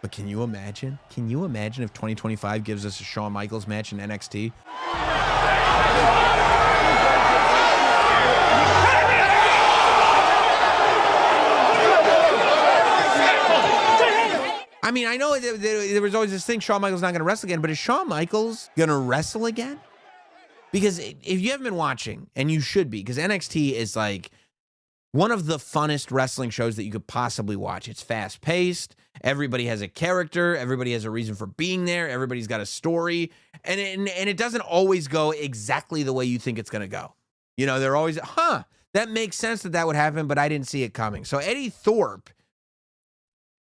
But can you imagine? Can you imagine if 2025 gives us a Shawn Michaels match in NXT? I mean, I know there was always this thing, Shawn Michaels not going to wrestle again, but is Shawn Michaels going to wrestle again? Because if you haven't been watching, and you should be, because NXT is like one of the funnest wrestling shows that you could possibly watch. It's fast-paced. Everybody has a character. Everybody has a reason for being there. Everybody's got a story. And it doesn't always go exactly the way you think it's going to go. You know, they're always, that makes sense that would happen, but I didn't see it coming. So Eddy Thorpe,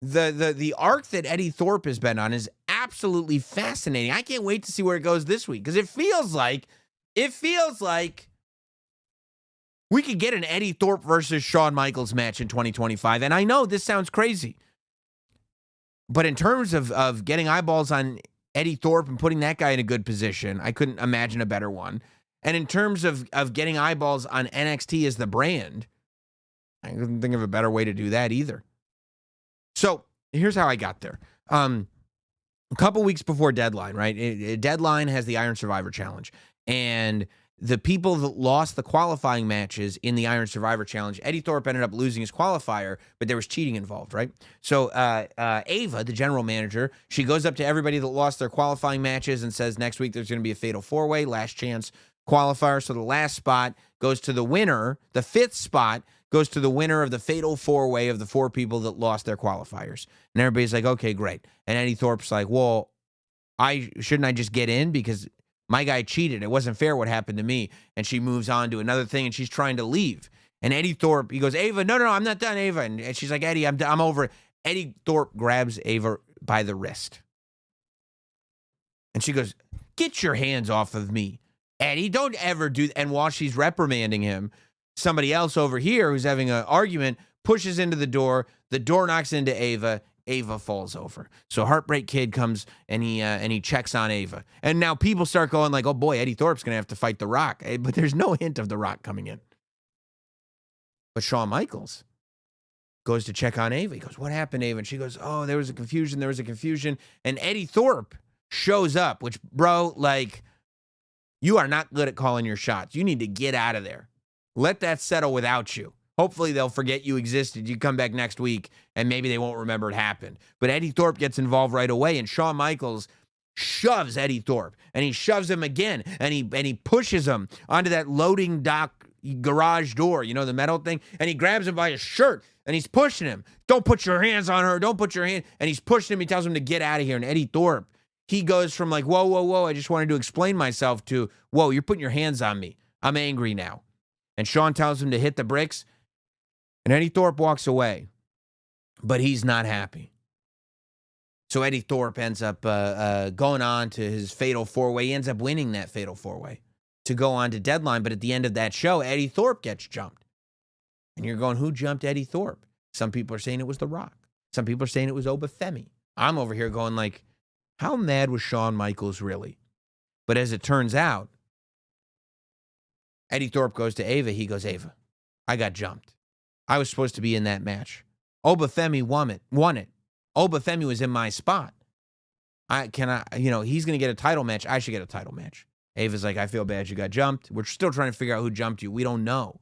the arc that Eddy Thorpe has been on is absolutely fascinating. I can't wait to see where it goes this week, because it feels like we could get an Eddy Thorpe versus Shawn Michaels match in 2025. And I know this sounds crazy, but in terms of getting eyeballs on Eddy Thorpe and putting that guy in a good position, I couldn't imagine a better one. And in terms of getting eyeballs on NXT as the brand, I couldn't think of a better way to do that either. So here's how I got there. A couple weeks before Deadline, right? Deadline has the Iron Survivor Challenge. And the people that lost the qualifying matches in the Iron Survivor Challenge, Eddy Thorpe ended up losing his qualifier, but there was cheating involved, right? So Ava, the general manager, she goes up to everybody that lost their qualifying matches and says, next week there's going to be a fatal four-way, last chance qualifier. So the last spot goes to the winner. The fifth spot goes to the winner of the fatal four-way of the four people that lost their qualifiers. And everybody's like, okay, great. And Eddy Thorpe's like, well, shouldn't I just get in because my guy cheated? It wasn't fair what happened to me. And she moves on to another thing, and she's trying to leave. And Eddy Thorpe, he goes, Ava, no, I'm not done, Ava. And she's like, Eddy, I'm over it. Eddy Thorpe grabs Ava by the wrist. And she goes, get your hands off of me, Eddy. Don't ever do that. And while she's reprimanding him, somebody else over here who's having an argument pushes into the door knocks into Ava. Ava falls over. So Heartbreak Kid comes and he checks on Ava. And now people start going like, oh boy, Eddy Thorpe's going to have to fight The Rock. But there's no hint of The Rock coming in. But Shawn Michaels goes to check on Ava. He goes, what happened, Ava? And she goes, oh, there was a confusion. And Eddy Thorpe shows up, which, bro, like, you are not good at calling your shots. You need to get out of there. Let that settle without you. Hopefully they'll forget you existed. You come back next week, and maybe they won't remember it happened. But Eddy Thorpe gets involved right away, and Shawn Michaels shoves Eddy Thorpe, and he shoves him again, and he pushes him onto that loading dock garage door, you know, the metal thing, and he grabs him by his shirt, and he's pushing him. Don't put your hands on her. Don't put your hand. And he's pushing him. He tells him to get out of here. And Eddy Thorpe, he goes from like, whoa, I just wanted to explain myself to, whoa, you're putting your hands on me. I'm angry now. And Shawn tells him to hit the bricks. And Eddy Thorpe walks away, but he's not happy. So Eddy Thorpe ends up going on to his fatal four-way. He ends up winning that fatal four-way to go on to Deadline. But at the end of that show, Eddy Thorpe gets jumped. And you're going, who jumped Eddy Thorpe? Some people are saying it was The Rock. Some people are saying it was Obafemi. I'm over here going like, how mad was Shawn Michaels really? But as it turns out, Eddy Thorpe goes to Ava. He goes, Ava, I got jumped. I was supposed to be in that match. Obafemi won it. Obafemi was in my spot. He's going to get a title match. I should get a title match. Ava's like, I feel bad you got jumped. We're still trying to figure out who jumped you. We don't know.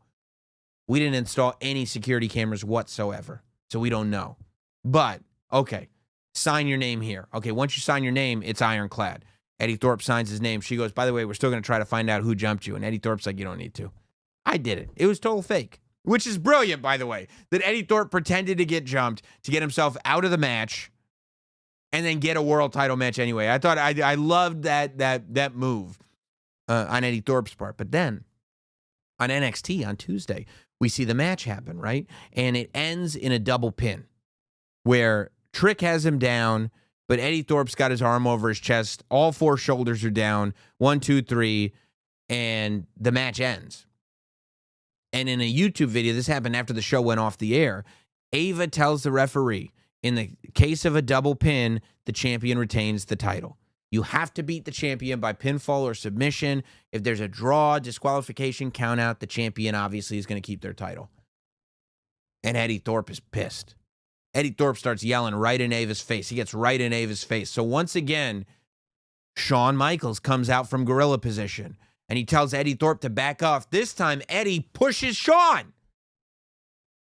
We didn't install any security cameras whatsoever, so we don't know. But, okay, sign your name here. Okay, once you sign your name, it's ironclad. Eddy Thorpe signs his name. She goes, by the way, we're still going to try to find out who jumped you. And Eddy Thorpe's like, you don't need to. I did it. It was total fake. Which is brilliant, by the way, that Eddy Thorpe pretended to get jumped to get himself out of the match and then get a world title match anyway. I thought I loved that move on Eddy Thorpe's part. But then on NXT on Tuesday, we see the match happen, right? And it ends in a double pin where Trick has him down, but Eddy Thorpe's got his arm over his chest. All four shoulders are down. 1, 2, 3, and the match ends. And in a YouTube video, this happened after the show went off the air, Ava tells the referee, in the case of a double pin, the champion retains the title. You have to beat the champion by pinfall or submission. If there's a draw, disqualification, count out, the champion obviously is going to keep their title. And Eddy Thorpe is pissed. Eddy Thorpe starts yelling right in Ava's face. He gets right in Ava's face. So once again, Shawn Michaels comes out from gorilla position, and he tells Eddy Thorpe to back off. This time, Eddy pushes Shawn.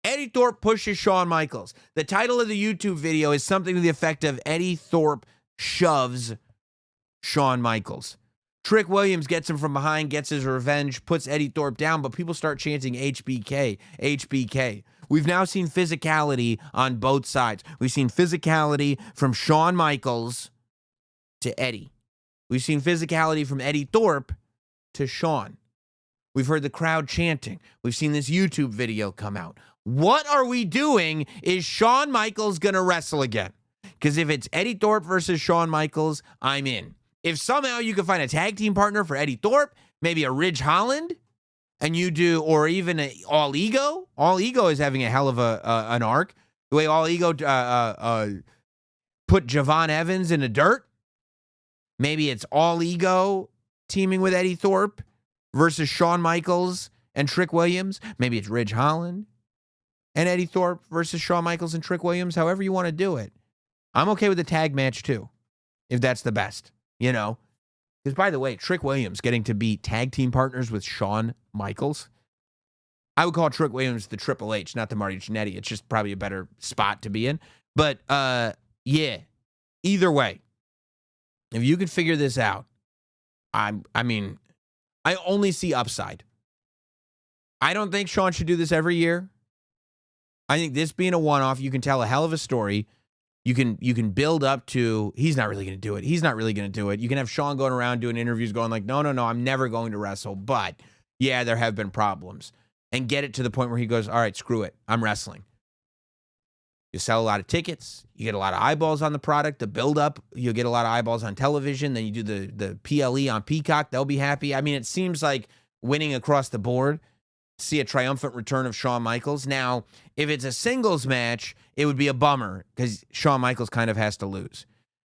Eddy Thorpe pushes Shawn Michaels. The title of the YouTube video is something to the effect of Eddy Thorpe shoves Shawn Michaels. Trick Williams gets him from behind, gets his revenge, puts Eddy Thorpe down, but people start chanting HBK, HBK. We've now seen physicality on both sides. We've seen physicality from Shawn Michaels to Eddy. We've seen physicality from Eddy Thorpe to Shawn. We've heard the crowd chanting. We've seen this YouTube video come out. What are we doing? Is Shawn Michaels going to wrestle again? Because if it's Eddy Thorpe versus Shawn Michaels, I'm in. If somehow you can find a tag team partner for Eddy Thorpe, maybe a Ridge Holland, and you do, or even a All Ego. All Ego is having a hell of an arc. The way All Ego put Javon Evans in the dirt. Maybe it's All Ego teaming with Eddy Thorpe versus Shawn Michaels and Trick Williams. Maybe it's Ridge Holland and Eddy Thorpe versus Shawn Michaels and Trick Williams. However you want to do it. I'm okay with the tag match too, if that's the best, you know. Because, by the way, Trick Williams getting to be tag team partners with Shawn Michaels. I would call Trick Williams the Triple H, not the Marty Jannetty. It's just probably a better spot to be in. But, yeah, either way, if you could figure this out, I mean, I only see upside. I don't think Shawn should do this every year. I think this being a one-off, you can tell a hell of a story. You can build up to, he's not really going to do it. He's not really going to do it. You can have Shawn going around doing interviews going like, no, I'm never going to wrestle. But, yeah, there have been problems. And get it to the point where he goes, all right, screw it. I'm wrestling. You sell a lot of tickets. You get a lot of eyeballs on the product. The build-up, you'll get a lot of eyeballs on television. Then you do the PLE on Peacock. They'll be happy. I mean, it seems like winning across the board. See a triumphant return of Shawn Michaels. Now, if it's a singles match, it would be a bummer because Shawn Michaels kind of has to lose.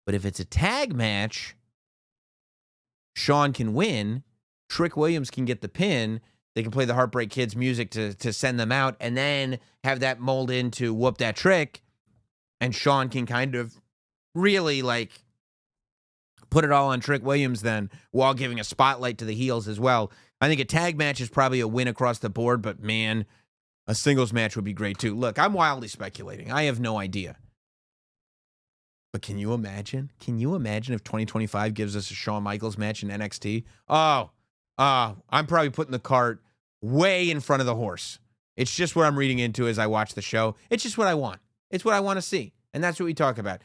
But if it's a tag match, Shawn can win. Trick Williams can get the pin. They can play the Heartbreak Kid's music to send them out and then have that mold into whoop that trick. And Shawn can kind of really like put it all on Trick Williams then while giving a spotlight to the heels as well. I think a tag match is probably a win across the board, but man, a singles match would be great too. Look, I'm wildly speculating. I have no idea. But can you imagine? Can you imagine if 2025 gives us a Shawn Michaels match in NXT? I'm probably putting the cart way in front of the horse. It's just what I'm reading into as I watch the show. It's just what I want. It's what I want to see. And that's what we talk about.